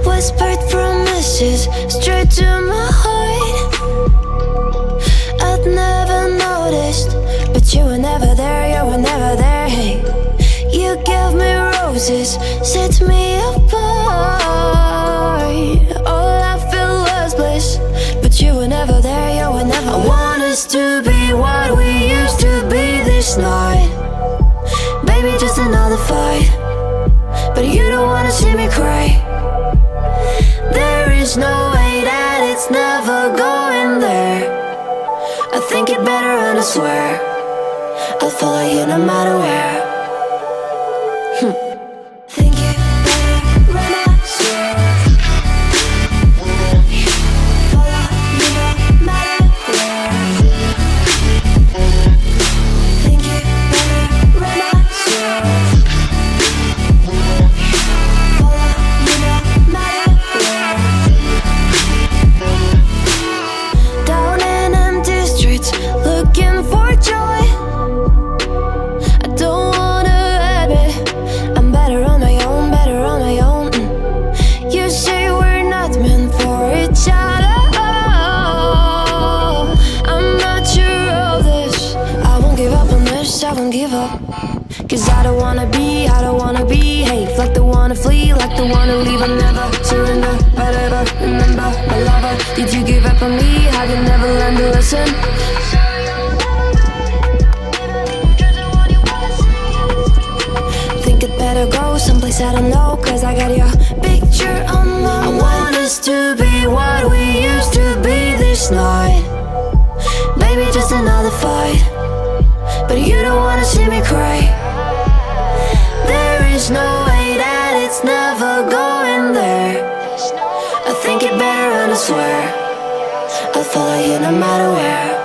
Whispered promises straight to my heart. I'd never noticed, but you were never there, you were never there. Hey, you gave me roses, set me apart. All I feel was bliss, but you were never there, you were never there. I want us to be what we used to be this night. Baby, just another fight, but you don't wanna see me cry. There is no way that it's never going there. I think it better and I swear I'll follow you no matter where. Think it better and I swear follow you no matter where. Think it better and I swear follow you no matter where. Down in empty streets, looking for joy. I don't wanna admit I'm better on my own, better on my own. You say we're not meant for each other. I'm not sure of this. I won't give up on this, I won't give up. Cause I don't wanna be, I don't wanna behave like the wanna flee, like the wanna leave. I'll never surrender, but ever remember my lover. Did you give up on me? Have you never learned to listen? Think it better go someplace I don't know, cause I got your picture on my mind. I want us to be what we used to be this night. Baby, just another fight, but you don't wanna see me cry. There is no way that it's never going there. I think it better and I swear I'll follow you no matter where.